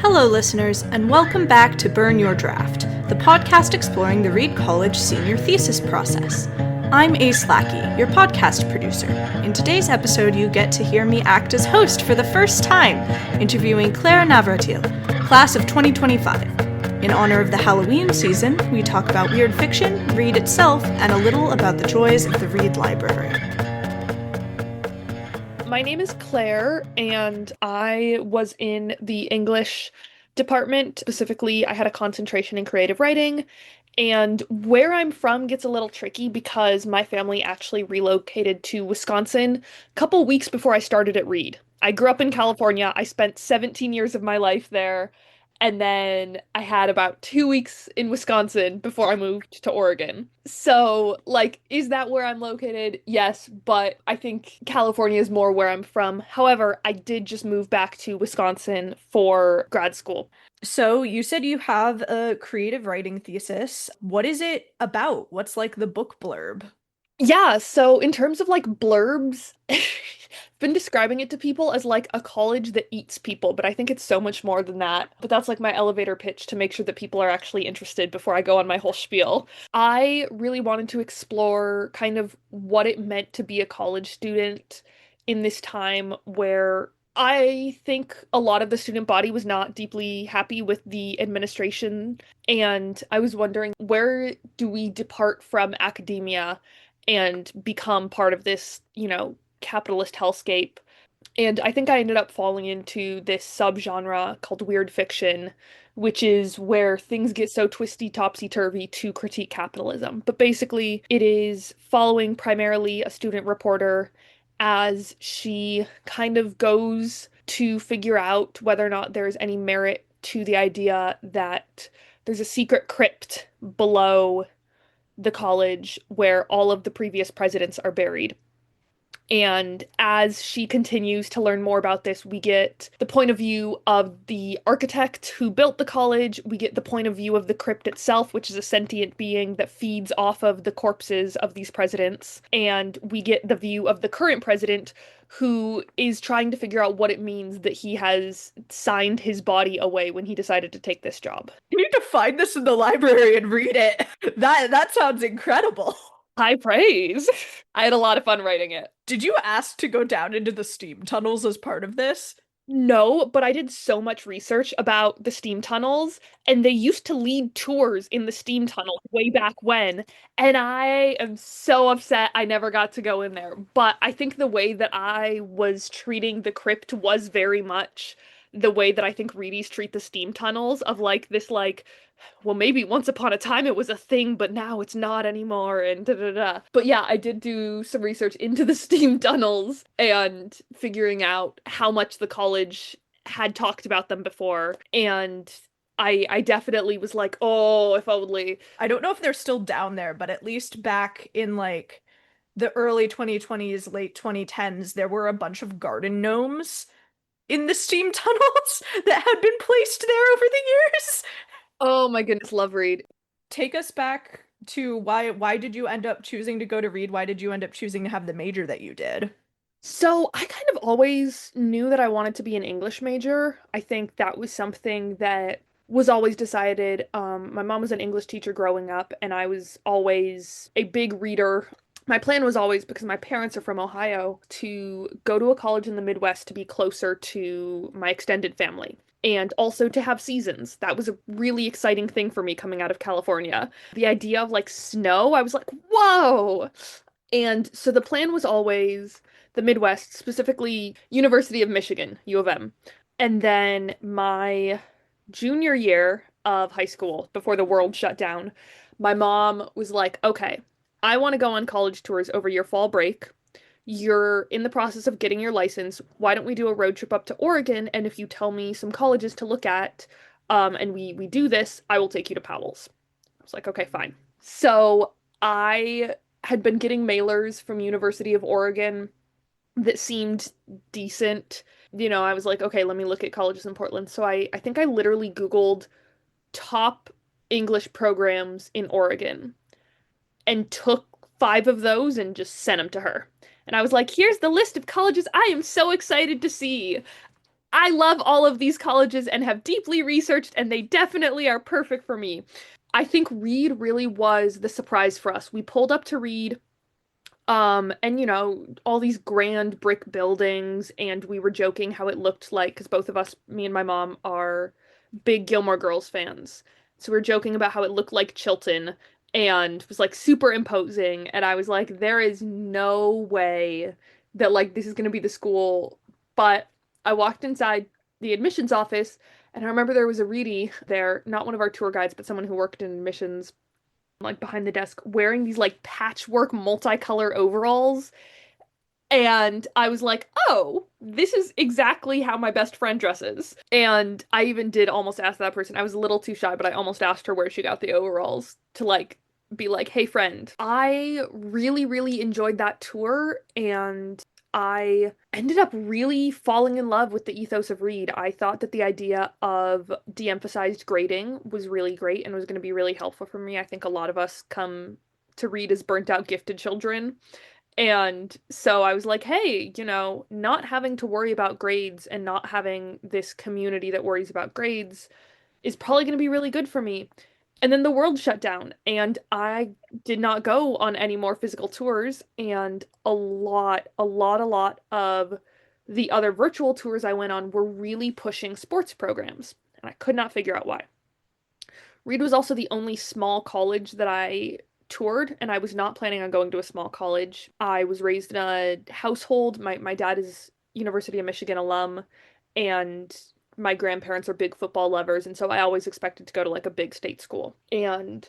Hello, listeners, and welcome back to Burn Your Draft, the podcast exploring the Reed College senior thesis process. I'm Ace Lackey, your podcast producer. In today's episode, you get to hear me act as host for the first time, interviewing Claire Navratil, class of 2025. In honor of the Halloween season, we talk about weird fiction, Reed itself, and a little about the joys of the Reed Library. My name is Claire, and I was in the English department. Specifically, I had a concentration in creative writing, and where I'm from gets a little tricky because my family actually relocated to Wisconsin a couple weeks before I started at Reed. I grew up in California. I spent 17 years of my life there, and then I had about 2 weeks in Wisconsin before I moved to Oregon. So, is that where I'm located? Yes, but I think California is more where I'm from. However, I did just move back to Wisconsin for grad school. So, you said you have a creative writing thesis. What is it about? What's like the book blurb? Yeah, so in terms of blurbs, I've been describing it to people as like a college that eats people, but I think it's so much more than that. But that's like my elevator pitch to make sure that people are actually interested before I go on my whole spiel. I really wanted to explore kind of what it meant to be a college student in this time where I think a lot of the student body was not deeply happy with the administration, and I was wondering, where do we depart from academia and become part of this, capitalist hellscape? And I think I ended up falling into this subgenre called weird fiction, which is where things get so twisty, topsy-turvy to critique capitalism. But basically, it is following primarily a student reporter as she kind of goes to figure out whether or not there's any merit to the idea that there's a secret crypt below the college where all of the previous presidents are buried. And as she continues to learn more about this, we get the point of view of the architect who built the college. We get the point of view of the crypt itself, which is a sentient being that feeds off of the corpses of these presidents. And we get the view of the current president who is trying to figure out what it means that he has signed his body away when he decided to take this job. You need to find this in the library and read it. That sounds incredible. High praise. I had a lot of fun writing it. Did you ask to go down into the steam tunnels as part of this? No, but I did so much research about the steam tunnels, and they used to lead tours in the steam tunnel way back when, and I am so upset I never got to go in there. But I think the way that I was treating the crypt was very much the way that I think Reedies treat the steam tunnels, of like this well, maybe once upon a time it was a thing, but now it's not anymore, and da da da. But yeah, I did do some research into the steam tunnels and figuring out how much the college had talked about them before. And I definitely was like, oh, if only. I don't know if they're still down there, but at least back in like the early 2020s, late 2010s, there were a bunch of garden gnomes in the steam tunnels that had been placed there over the years. Oh my goodness, love Reed. Take us back to why did you end up choosing to go to Reed? Why did you end up choosing to have the major that you did? So I kind of always knew that I wanted to be an English major. I think that was something that was always decided. My mom was an English teacher growing up, and I was always a big reader. My plan was always, because my parents are from Ohio, to go to a college in the Midwest to be closer to my extended family. And also to have seasons. That was a really exciting thing for me coming out of California. The idea of snow, I was like, whoa! And so the plan was always the Midwest, specifically University of Michigan, U of M. And then my junior year of high school, before the world shut down, my mom was like, okay, I want to go on college tours over your fall break. You're in the process of getting your license. Why don't we do a road trip up to Oregon? And if you tell me some colleges to look at, and we do this, I will take you to Powell's. I was like, okay, fine. So I had been getting mailers from University of Oregon that seemed decent. I was like, okay, let me look at colleges in Portland. So I think I literally Googled top English programs in Oregon and took 5 of those and just sent them to her. And I was like, here's the list of colleges I am so excited to see. I love all of these colleges and have deeply researched, and they definitely are perfect for me. I think Reed really was the surprise for us. We pulled up to Reed. And all these grand brick buildings, and we were joking how it looked like, because both of us, me and my mom, are big Gilmore Girls fans. So we were joking about how it looked like Chilton and was like super imposing. And I was like, there is no way that like this is gonna be the school. But I walked inside the admissions office, and I remember there was a Reedy there, not one of our tour guides, but someone who worked in admissions like behind the desk wearing these like patchwork multicolor overalls. And I was like, oh, this is exactly how my best friend dresses. And I even did almost ask that person. I was a little too shy, but I almost asked her where she got the overalls to like be like, hey, friend. I really, really enjoyed that tour. And I ended up really falling in love with the ethos of Reed. I thought that the idea of de-emphasized grading was really great and was going to be really helpful for me. I think a lot of us come to Reed as burnt out gifted children. And so I was like, hey, not having to worry about grades and not having this community that worries about grades is probably going to be really good for me. And then the world shut down, and I did not go on any more physical tours. And a lot of the other virtual tours I went on were really pushing sports programs. And I could not figure out why. Reed was also the only small college that I toured, and I was not planning on going to a small college. I was raised in a household. My dad is University of Michigan alum, and my grandparents are big football lovers, and so I always expected to go to like a big state school. And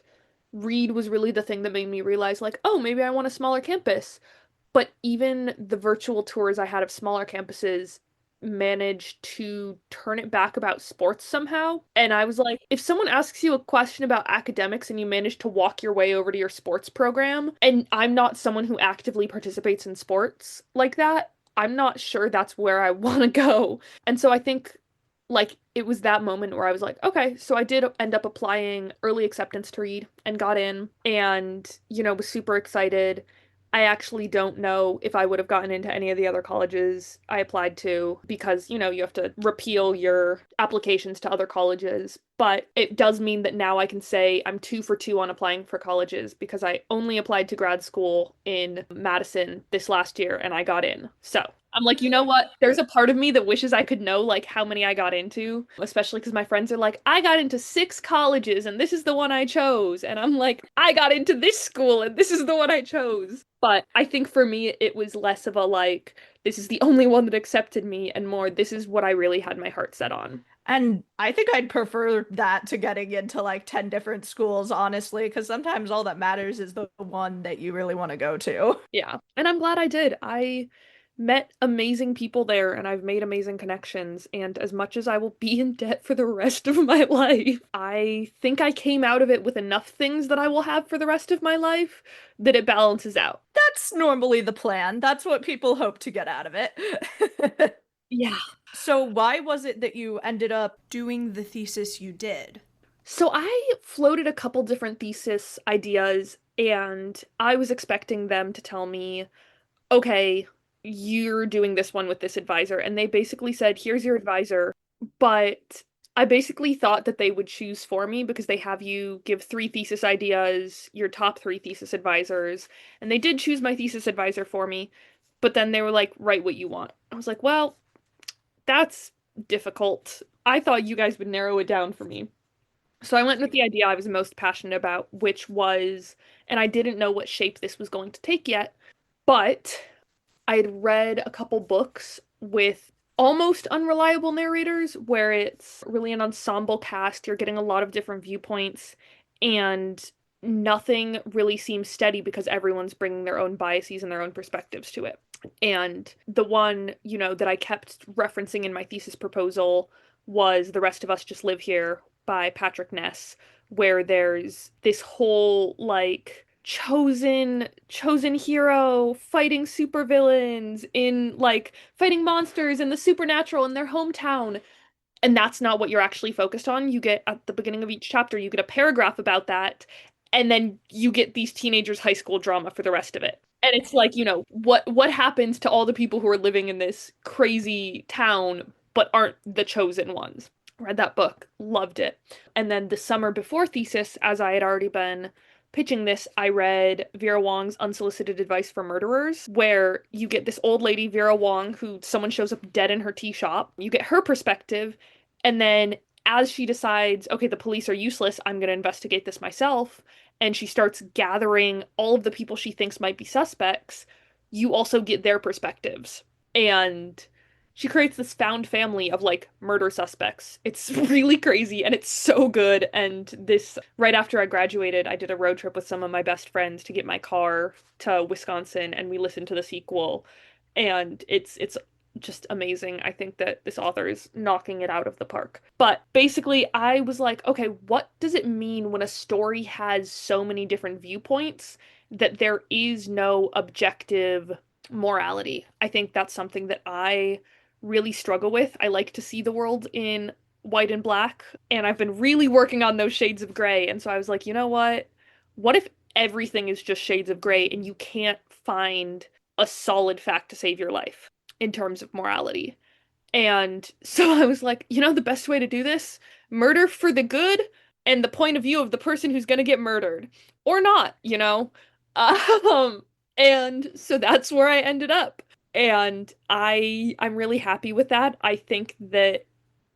Reed was really the thing that made me realize, like, oh, maybe I want a smaller campus. But even the virtual tours I had of smaller campuses managed to turn it back about sports somehow. And I was like, if someone asks you a question about academics and you manage to walk your way over to your sports program, and I'm not someone who actively participates in sports like that, I'm not sure that's where I want to go. And so I think like it was that moment where I was like, okay, so I did end up applying early acceptance to Reed and got in and, was super excited. I actually don't know if I would have gotten into any of the other colleges I applied to because, you have to repeal your applications to other colleges. But it does mean that now I can say I'm 2 for 2 on applying for colleges because I only applied to grad school in Madison this last year and I got in. So I'm like, you know what? There's a part of me that wishes I could know like how many I got into, especially because my friends are like, I got into 6 colleges and this is the one I chose. And I'm like, I got into this school and this is the one I chose. But I think for me, it was less of a like, this is the only one that accepted me, and more, this is what I really had my heart set on. And I think I'd prefer that to getting into like 10 different schools, honestly, because sometimes all that matters is the one that you really want to go to. Yeah. And I'm glad I did. I met amazing people there and I've made amazing connections. And as much as I will be in debt for the rest of my life, I think I came out of it with enough things that I will have for the rest of my life that it balances out. That's normally the plan. That's what people hope to get out of it. Yeah. So why was it that you ended up doing the thesis you did? So I floated a couple different thesis ideas and I was expecting them to tell me, okay, you're doing this one with this advisor. And they basically said, here's your advisor. But I basically thought that they would choose for me because they have you give 3 thesis ideas, your top 3 thesis advisors. And they did choose my thesis advisor for me. But then they were like, write what you want. I was like, well, that's difficult. I thought you guys would narrow it down for me. So I went with the idea I was most passionate about, which was, and I didn't know what shape this was going to take yet, but I had read a couple books with almost unreliable narrators where it's really an ensemble cast. You're getting a lot of different viewpoints, and nothing really seems steady because everyone's bringing their own biases and their own perspectives to it. And the one, that I kept referencing in my thesis proposal was The Rest of Us Just Live Here by Patrick Ness, where there's this whole like chosen hero fighting supervillains in like fighting monsters in the supernatural in their hometown. And that's not what you're actually focused on. You get at the beginning of each chapter, you get a paragraph about that, and then you get these teenagers' high school drama for the rest of it. And it's like, what happens to all the people who are living in this crazy town, but aren't the chosen ones. Read that book, loved it. And then the summer before thesis, as I had already been pitching this, I read Vera Wong's Unsolicited Advice for Murderers, where you get this old lady, Vera Wong, who someone shows up dead in her tea shop. You get her perspective, and then as she decides, okay, the police are useless, I'm going to investigate this myself, and she starts gathering all of the people she thinks might be suspects, you also get their perspectives. And she creates this found family of like murder suspects. It's really crazy and it's so good. And this, right after I graduated, I did a road trip with some of my best friends to get my car to Wisconsin and we listened to the sequel. And it's just amazing. I think that this author is knocking it out of the park. But basically, I was like, okay, what does it mean when a story has so many different viewpoints that there is no objective morality? I think that's something that I really struggle with. I like to see the world in white and black, and I've been really working on those shades of gray. And so I was like, you know what? What if everything is just shades of gray and you can't find a solid fact to save your life in terms of morality? And so I was like, you know, the best way to do this, murder for the good and the point of view of the person who's going to get murdered or not, you know? Um, and so that's where I ended up. And I'm really happy with that. I think that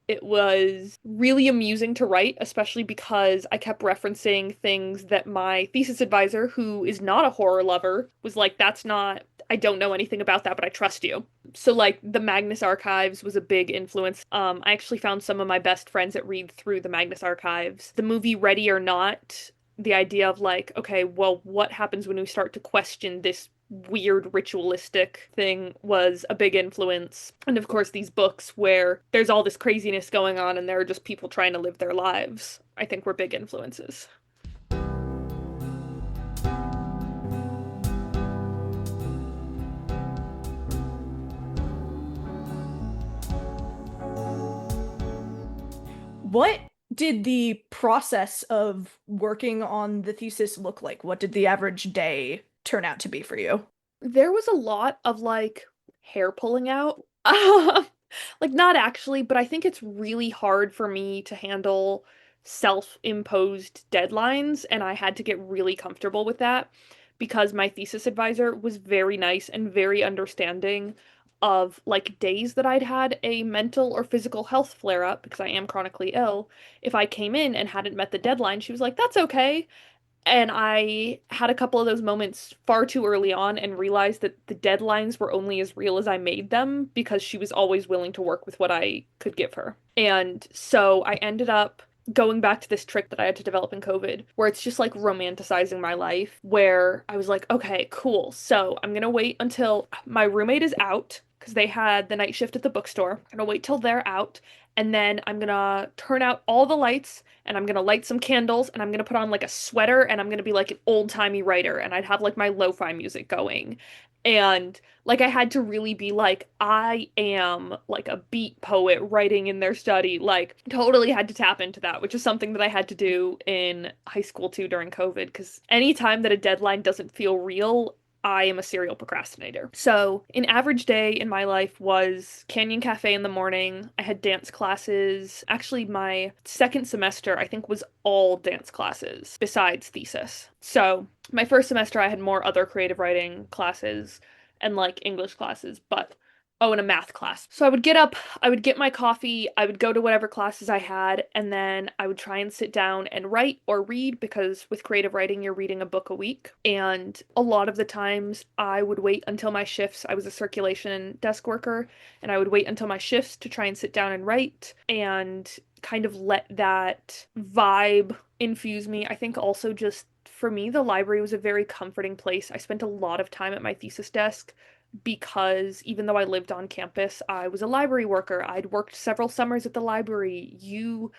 it was really amusing to write, especially because I kept referencing things that my thesis advisor, who is not a horror lover, was like, that's not, I don't know anything about that, but I trust you. So, like, the Magnus Archives was a big influence. I actually found some of my best friends that read through the Magnus Archives. The movie Ready or Not, the idea of like, okay, well, what happens when we start to question this weird ritualistic thing was a big influence. And of course, these books where there's all this craziness going on and there are just people trying to live their lives, I think were big influences. What did the process of working on the thesis look like? What did the average day turn out to be for you? There was a lot of like hair pulling out. Like not actually, but I think it's really hard for me to handle self-imposed deadlines, and I had to get really comfortable with that because my thesis advisor was very nice and very understanding of like days that I'd had a mental or physical health flare up because I am chronically ill. If I came in and hadn't met the deadline, she was like, "That's okay." And I had a couple of those moments far too early on and realized that the deadlines were only as real as I made them because she was always willing to work with what I could give her. And so I ended up going back to this trick that I had to develop in COVID, where it's just like romanticizing my life, where I was like, okay, cool. So I'm gonna wait until my roommate is out because they had the night shift at the bookstore. I'm gonna wait till they're out, and then I'm gonna turn out all the lights and I'm gonna light some candles and I'm gonna put on like a sweater and I'm gonna be like an old-timey writer and I'd have like my lo-fi music going. And like I had to really be like, I am like a beat poet writing in their study. Like totally had to tap into that, which is something that I had to do in high school too during COVID, because anytime that a deadline doesn't feel real, I am a serial procrastinator. So, an average day in my life was Canyon Cafe in the morning. I had dance classes. Actually, my second semester, I think, was all dance classes besides thesis. So, my first semester, I had more other creative writing classes and like English classes, but oh, and a math class. So I would get up, I would get my coffee, I would go to whatever classes I had, and then I would try and sit down and write or read because with creative writing, you're reading a book a week. And a lot of the times I would wait until my shifts. I was a circulation desk worker, and I would wait until my shifts to try and sit down and write and kind of let that vibe infuse me. I think also just for me, the library was a very comforting place. I spent a lot of time at my thesis desk because even though I lived on campus, I was a library worker. I'd worked several summers at the library. You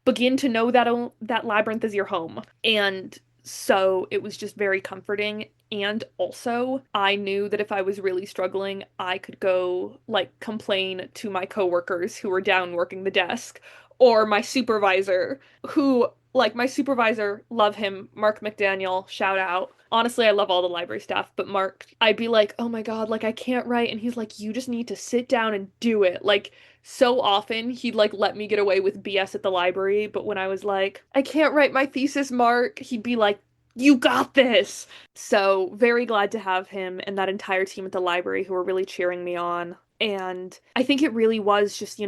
begin to know that labyrinth is your home. And so it was just very comforting. And also, I knew that if I was really struggling, I could go like complain to my coworkers who were down working the desk or my supervisor who like my supervisor, love him, Mark McDaniel, shout out. Honestly, I love all the library staff, but Mark, I'd be like, oh my God, like I can't write. And he's like, you just need to sit down and do it. Like, so often he'd like let me get away with BS at the library. But when I was like, I can't write my thesis, Mark, he'd be like, you got this. So very glad to have him and that entire team at the library who were really cheering me on. And I think it really was just,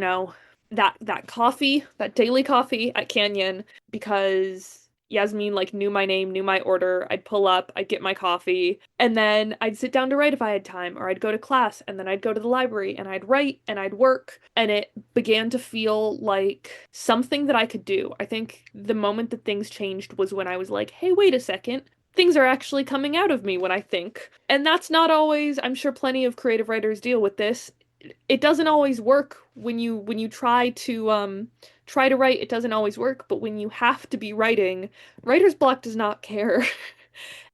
that coffee, that daily coffee at Canyon, because Yasmin like knew my name, knew my order. I'd pull up, I'd get my coffee, and then I'd sit down to write if I had time, or I'd go to class, and then I'd go to the library and I'd write and I'd work, and it began to feel like something that I could do. I think the moment that things changed was when I was like, hey, wait a second. Things are actually coming out of me when I think. And that's not always, I'm sure plenty of creative writers deal with this. It doesn't always work when you try to write, it doesn't always work, but when you have to be writing, writer's block does not care.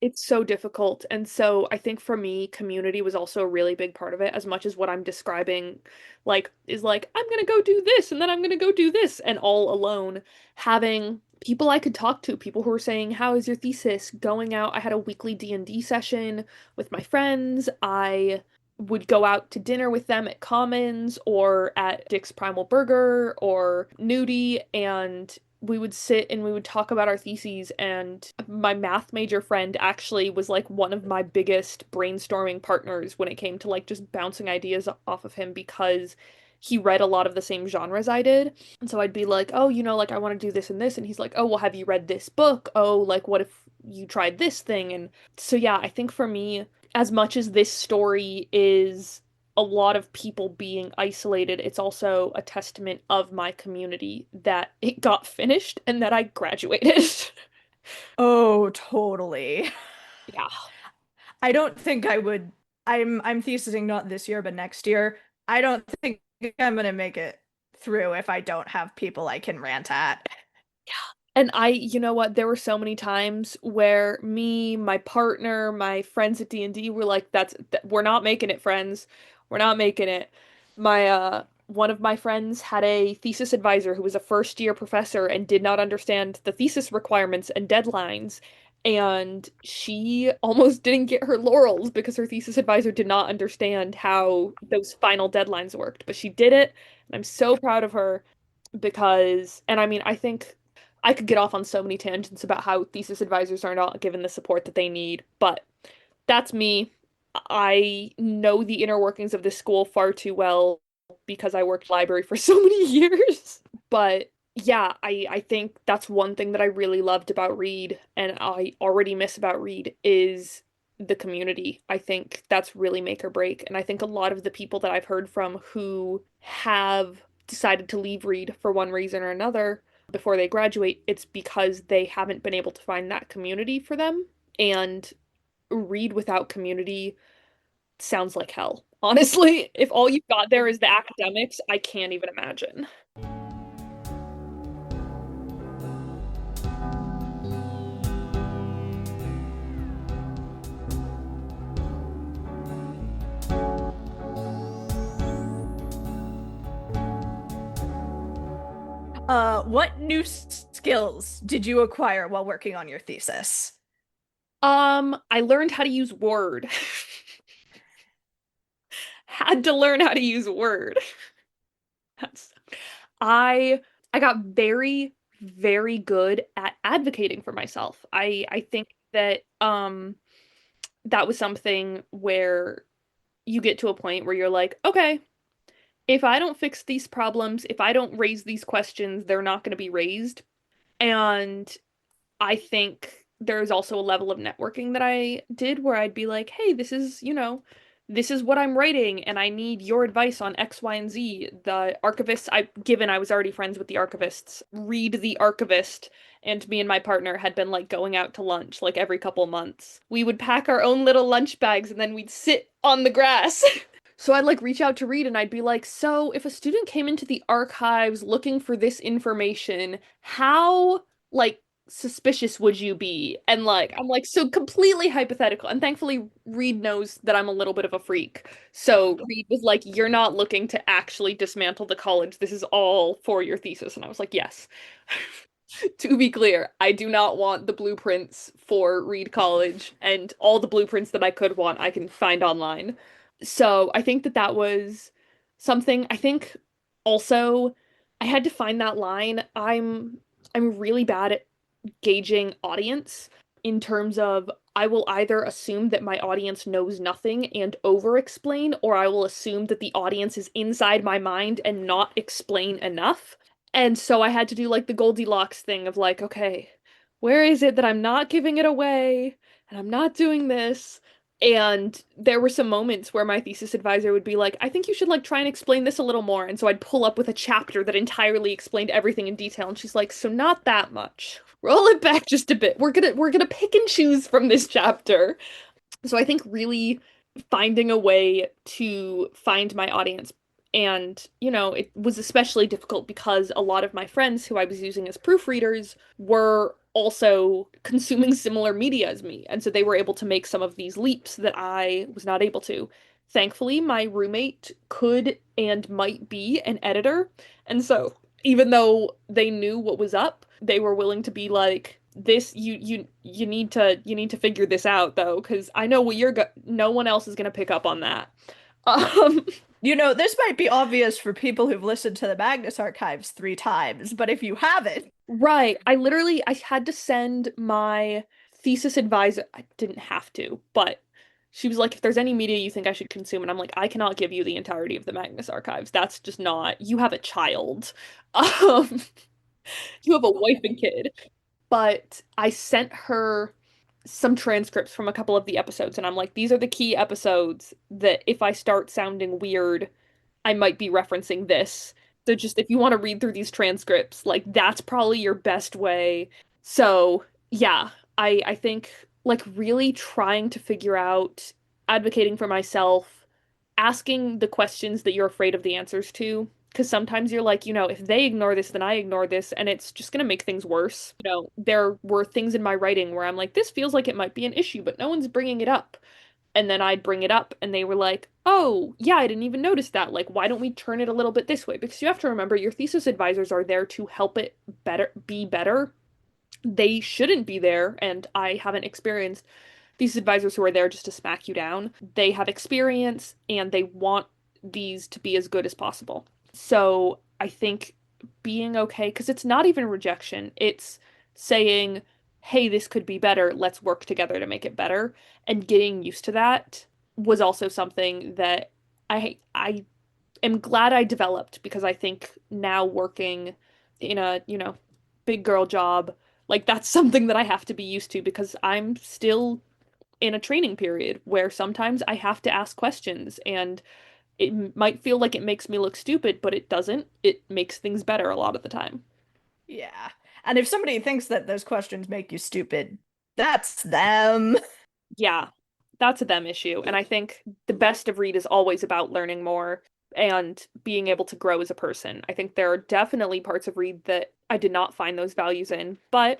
It's so difficult. And so I think for me, community was also a really big part of it, as much as what I'm describing, like, is like, I'm gonna go do this, and then I'm gonna go do this, and all alone. Having people I could talk to, people who were saying, how is your thesis? Going out, I had a weekly D&D session with my friends. I would go out to dinner with them at Commons or at Dick's Primal Burger or Nudie, and we would sit and we would talk about our theses. And my math major friend actually was like one of my biggest brainstorming partners when it came to like just bouncing ideas off of him, because he read a lot of the same genres I did. And so I'd be like, oh, like I want to do this and this. And he's like, oh, well, have you read this book? Oh, like what if you tried this thing? And so, yeah, I think for me, as much as this story is a lot of people being isolated, it's also a testament of my community that it got finished and that I graduated. Oh, totally. Yeah. I don't think I would. I'm thesising not this year, but next year. I don't think I'm gonna make it through if I don't have people I can rant at. And you know what, there were so many times where me, my partner, my friends at D&D were like, we're not making it, friends. We're not making it. One of my friends had a thesis advisor who was a first year professor and did not understand the thesis requirements and deadlines. And she almost didn't get her laurels because her thesis advisor did not understand how those final deadlines worked. But she did it, and I'm so proud of her because, and I mean, I think I could get off on so many tangents about how thesis advisors are not given the support that they need, but that's me. I know the inner workings of this school far too well because I worked library for so many years. But yeah, I think that's one thing that I really loved about Reed and I already miss about Reed is the community. I think that's really make or break. And I think a lot of the people that I've heard from who have decided to leave Reed for one reason or another before they graduate, it's because they haven't been able to find that community for them. And Read without community sounds like hell. Honestly, if all you've got there is the academics, I can't even imagine. What new skills did you acquire while working on your thesis? I learned how to use Word. Had to learn how to use Word. That's I I got very, very good at advocating for myself. I think that that was something where you get to a point where you're like, okay, if I don't fix these problems, if I don't raise these questions, they're not going to be raised. And I think there's also a level of networking that I did where I'd be like, hey, this is what I'm writing, and I need your advice on X, Y, and Z. The archivists I was already friends with the archivists, read the archivist, and me and my partner had been like going out to lunch like every couple months. We would pack our own little lunch bags and then we'd sit on the grass. So I'd like reach out to Reed and I'd be like, so if a student came into the archives looking for this information, how like suspicious would you be? And like I'm like so completely hypothetical. And thankfully Reed knows that I'm a little bit of a freak. So Reed was like, you're not looking to actually dismantle the college. This is all for your thesis. And I was like, yes. To be clear, I do not want the blueprints for Reed College, and all the blueprints that I could want, I can find online. So I think that that was something. I think also I had to find that line. I'm really bad at gauging audience in terms of I will either assume that my audience knows nothing and over explain, or I will assume that the audience is inside my mind and not explain enough. And so I had to do like the Goldilocks thing of like, okay, where is it that I'm not giving it away and I'm not doing this? And there were some moments where my thesis advisor would be like, I think you should like try and explain this a little more. And so I'd pull up with a chapter that entirely explained everything in detail. And she's like, so not that much. Roll it back just a bit. We're gonna pick and choose from this chapter. So I think really finding a way to find my audience. And, it was especially difficult because a lot of my friends who I was using as proofreaders were also consuming similar media as me. And so they were able to make some of these leaps that I was not able to. Thankfully, my roommate could and might be an editor. And so even though they knew what was up, they were willing to be like, this you need to figure this out though, because I know what no one else is gonna pick up on that. Um, This might be obvious for people who've listened to the Magnus Archives 3 times, but if you haven't, right. I had to send my thesis advisor. I didn't have to, but she was like, if there's any media you think I should consume, and I'm like, I cannot give you the entirety of the Magnus Archives. That's just not, you have a child. Um, you have a wife and kid. But I sent her some transcripts from a couple of the episodes, and I'm like, these are the key episodes that if I start sounding weird, I might be referencing this. So just if you want to read through these transcripts, like that's probably your best way. So yeah, I think like really trying to figure out advocating for myself, asking the questions that you're afraid of the answers to. Because sometimes you're like, if they ignore this, then I ignore this, and it's just going to make things worse. There were things in my writing where I'm like, this feels like it might be an issue, but no one's bringing it up. And then I'd bring it up, and they were like, oh, yeah, I didn't even notice that. Like, why don't we turn it a little bit this way? Because you have to remember, your thesis advisors are there to help it be better. They shouldn't be there, and I haven't experienced these advisors who are there just to smack you down. They have experience and they want these to be as good as possible. So I think being okay, because it's not even rejection, it's saying, hey, this could be better. Let's work together to make it better. And getting used to that was also something that I am glad I developed because I think now working in a, big girl job, like that's something that I have to be used to because I'm still in a training period where sometimes I have to ask questions and might feel like it makes me look stupid, but it doesn't. It makes things better a lot of the time. yeah. And if somebody thinks that those questions make you stupid, that's them. Yeah, that's a them issue. And I think the best of Reed is always about learning more and being able to grow as a person. I think there are definitely parts of Reed that I did not find those values in, but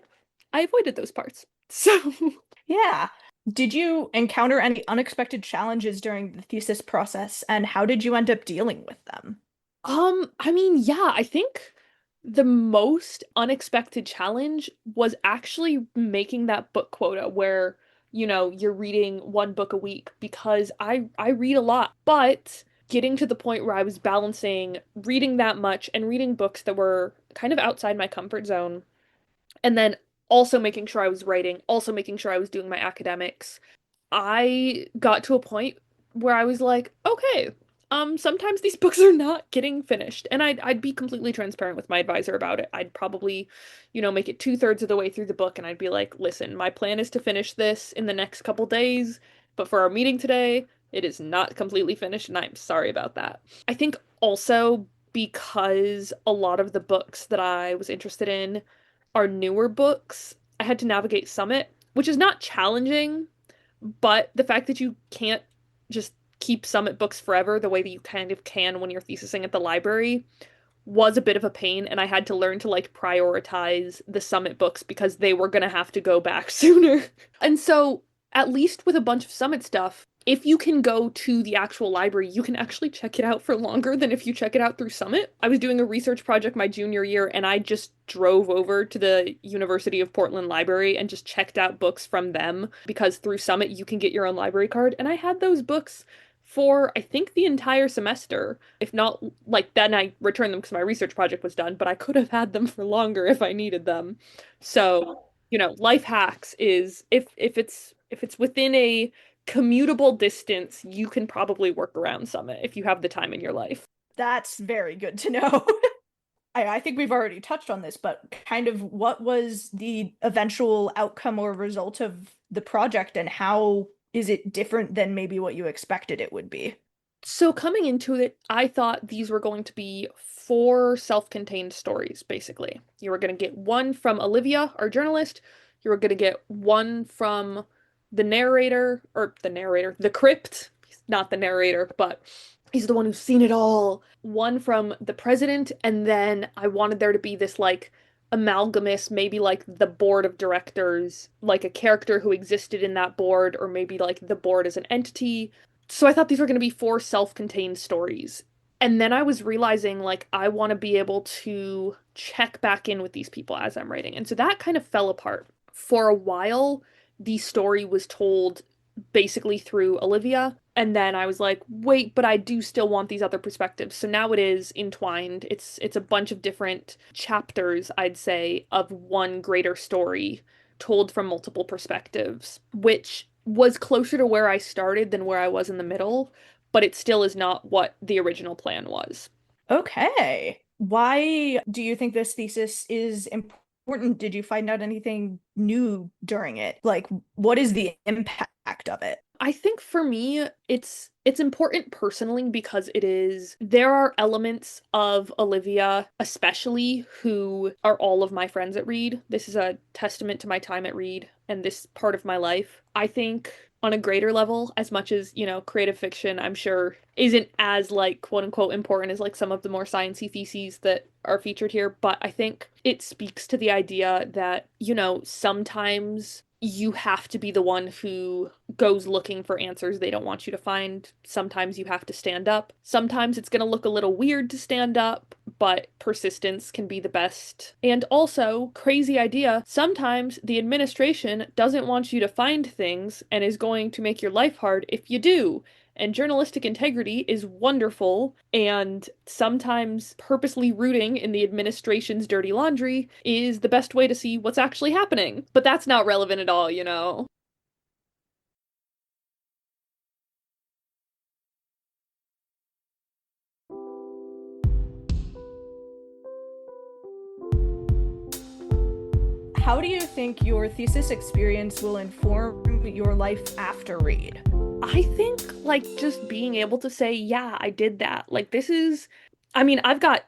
I avoided those parts. So Yeah. Did you encounter any unexpected challenges during the thesis process, and how did you end up dealing with them? I mean, yeah, I think the most unexpected challenge was actually making that book quota where, you're reading one book a week because I read a lot, but getting to the point where I was balancing reading that much and reading books that were kind of outside my comfort zone, and then also making sure I was writing, also making sure I was doing my academics. I got to a point where I was like, okay, sometimes these books are not getting finished. And I'd be completely transparent with my advisor about it. I'd probably, make it 2/3 of the way through the book and I'd be like, listen, my plan is to finish this in the next couple days, but for our meeting today, it is not completely finished, and I'm sorry about that. I think also because a lot of the books that I was interested in are newer books, I had to navigate Summit, which is not challenging, but the fact that you can't just keep Summit books forever the way that you kind of can when you're thesising at the library was a bit of a pain, and I had to learn to like prioritize the Summit books because they were gonna have to go back sooner. And so, at least with a bunch of Summit stuff, if you can go to the actual library, you can actually check it out for longer than if you check it out through Summit. I was doing a research project my junior year, and I just drove over to the University of Portland Library and just checked out books from them because through Summit you can get your own library card. And I had those books for I think the entire semester. If not, like then I returned them because my research project was done, but I could have had them for longer if I needed them. So, life hacks is if it's within a commutable distance, you can probably work around Summit if you have the time in your life. That's very good to know. I think we've already touched on this, but kind of what was the eventual outcome or result of the project, and how is it different than maybe what you expected it would be? So coming into it, I thought these were going to be four self-contained stories, basically. You were going to get one from Olivia, our journalist. You were going to get one from the crypt. He's not the narrator, but he's the one who's seen it all. One from the president, and then I wanted there to be this like amalgamous, maybe like the board of directors, like a character who existed in that board, or maybe like the board as an entity. So I thought these were going to be four self-contained stories. And then I was realizing like I want to be able to check back in with these people as I'm writing. And so that kind of fell apart. For a while, the story was told basically through Olivia. And then I was like, wait, but I do still want these other perspectives. So now it is entwined. It's a bunch of different chapters, I'd say, of one greater story told from multiple perspectives, which was closer to where I started than where I was in the middle, but it still is not what the original plan was. Okay. Why do you think this thesis is important? Did you find out anything new during it? Like, what is the impact of it? I think for me, it's important personally because there are elements of Olivia, especially who are all of my friends at Reed. This is a testament to my time at Reed and this part of my life. I think on a greater level, as much as, creative fiction, I'm sure isn't as like quote unquote important as like some of the more sciencey theses that are featured here, but I think it speaks to the idea that, sometimes you have to be the one who goes looking for answers they don't want you to find. Sometimes you have to stand up. Sometimes it's going to look a little weird to stand up, but persistence can be the best. And also, crazy idea, sometimes the administration doesn't want you to find things and is going to make your life hard if you do. And journalistic integrity is wonderful, and sometimes purposely rooting in the administration's dirty laundry is the best way to see what's actually happening. But that's not relevant at all. How do you think your thesis experience will inform your life after Reed? I think like just being able to say, yeah, I did that. I mean, I've got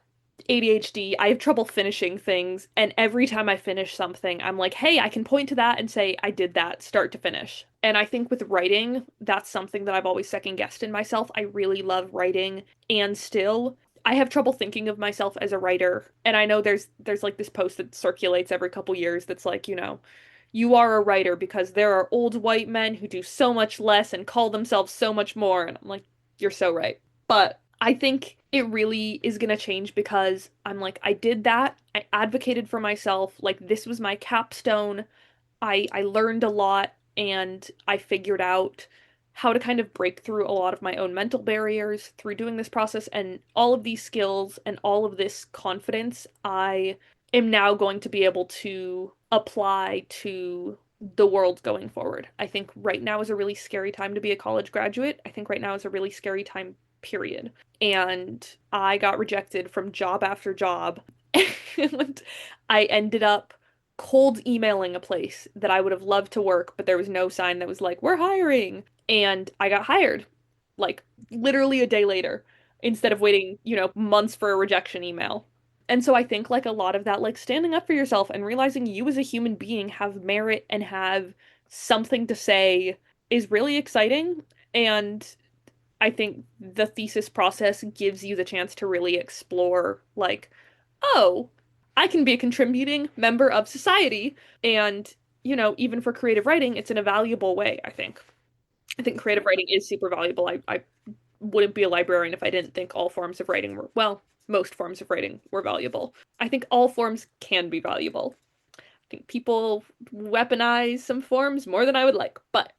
ADHD. I have trouble finishing things, and every time I finish something, I'm like, hey, I can point to that and say I did that start to finish. And I think with writing, that's something that I've always second guessed in myself. I really love writing, and still I have trouble thinking of myself as a writer. And I know there's like this post that circulates every couple years that's like, you are a writer because there are old white men who do so much less and call themselves so much more. And I'm like, you're so right. But I think it really is going to change because I'm like, I did that. I advocated for myself. Like, this was my capstone. I learned a lot and I figured out how to kind of break through a lot of my own mental barriers through doing this process, and all of these skills and all of this confidence I am now going to be able to apply to the world going forward. I think right now is a really scary time to be a college graduate. I think right now is a really scary time, period. And I got rejected from job after job. And I ended up cold emailing a place that I would have loved to work, but there was no sign that was like, we're hiring. And I got hired like literally a day later instead of waiting, months for a rejection email. And so I think like a lot of that, like standing up for yourself and realizing you as a human being have merit and have something to say is really exciting. And I think the thesis process gives you the chance to really explore, like, oh, I can be a contributing member of society. And, even for creative writing, it's in a valuable way, I think. I think creative writing is super valuable. I wouldn't be a librarian if I didn't think all forms of writing were, well, most forms of writing were valuable. I think all forms can be valuable. I think people weaponize some forms more than I would like, but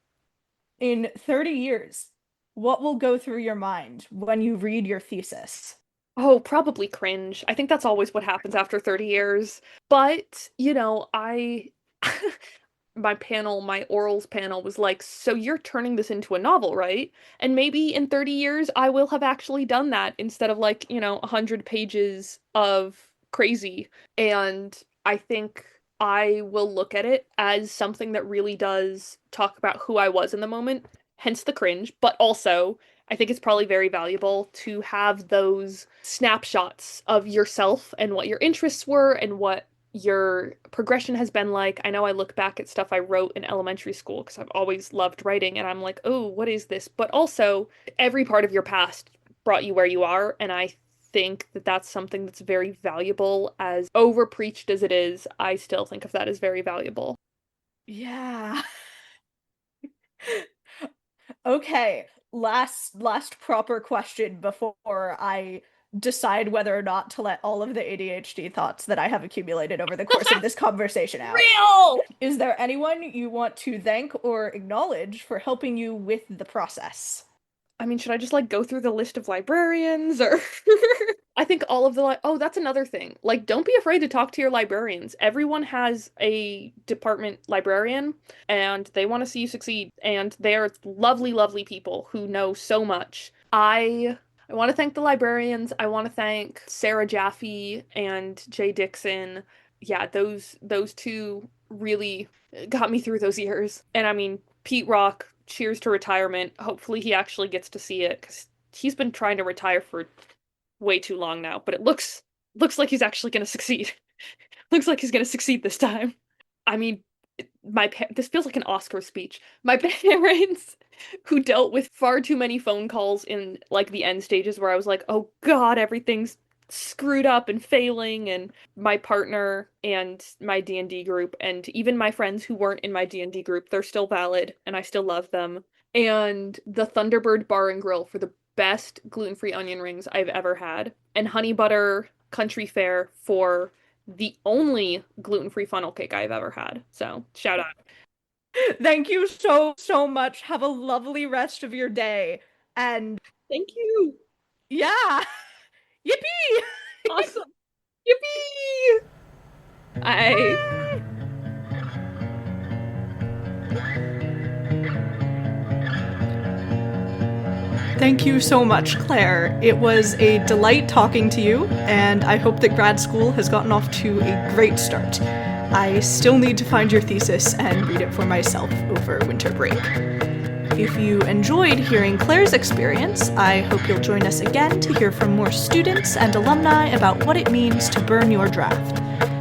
In 30 years, what will go through your mind when you read your thesis? oh, probably cringe. I think that's always what happens after 30 years. But, my orals panel was like, so you're turning this into a novel, right? And maybe in 30 years, I will have actually done that instead of like, 100 pages of crazy. And I think I will look at it as something that really does talk about who I was in the moment, hence the cringe, but also I think it's probably very valuable to have those snapshots of yourself and what your interests were and what your progression has been like. I know I look back at stuff I wrote in elementary school because I've always loved writing and I'm like, oh, what is this? But also, every part of your past brought you where you are. And I think that that's something that's very valuable. As over preached as it is, I still think of that as very valuable. Yeah. Okay, last proper question before I decide whether or not to let all of the ADHD thoughts that I have accumulated over the course of this conversation out. Real! Is there anyone you want to thank or acknowledge for helping you with the process? I mean, should I just like go through the list of librarians or I think all of the oh, that's another thing. Like don't be afraid to talk to your librarians. Everyone has a department librarian and they want to see you succeed and they're lovely lovely people who know so much. I want to thank the librarians. I want to thank Sarah Jaffe and Jay Dixon. Yeah, those two really got me through those years. And I mean, Pete Rock, cheers to retirement. Hopefully he actually gets to see it because he's been trying to retire for way too long now, but it looks like he's actually going to succeed. Looks like he's going to succeed this time. I mean, this feels like an Oscar speech. My parents, who dealt with far too many phone calls in like the end stages where I was like, oh God, everything's screwed up and failing, and my partner and my D&D group and even my friends who weren't in my D&D group, they're still valid and I still love them. And the Thunderbird Bar and Grill for the best gluten-free onion rings I've ever had, and Honey Butter Country Fare for the only gluten-free funnel cake I've ever had. So, shout out. Thank you so much. Have a lovely rest of your day. And Thank you. yeah, yippee! Awesome. Yippee! I Thank you so much, Claire. It was a delight talking to you, and I hope that grad school has gotten off to a great start. I still need to find your thesis and read it for myself over winter break. If you enjoyed hearing Claire's experience, I hope you'll join us again to hear from more students and alumni about what it means to burn your draft.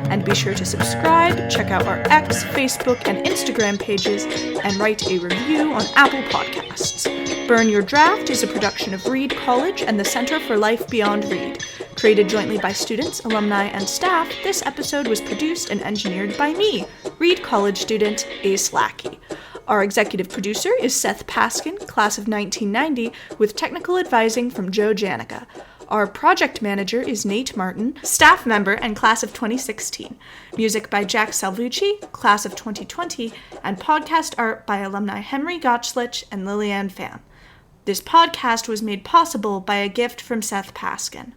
And be sure to subscribe, check out our X, Facebook, and Instagram pages, and write a review on Apple Podcasts. Burn Your Draft is a production of Reed College and the Center for Life Beyond Reed. Created jointly by students, alumni, and staff, this episode was produced and engineered by me, Reed College student Ace Lackey. Our executive producer is Seth Paskin, class of 1990, with technical advising from Joe Janica. Our project manager is Nate Martin, staff member and class of 2016. Music by Jack Salvucci, class of 2020, and podcast art by alumni Henry Gotchlich and Lillian Pham. This podcast was made possible by a gift from Seth Paskin.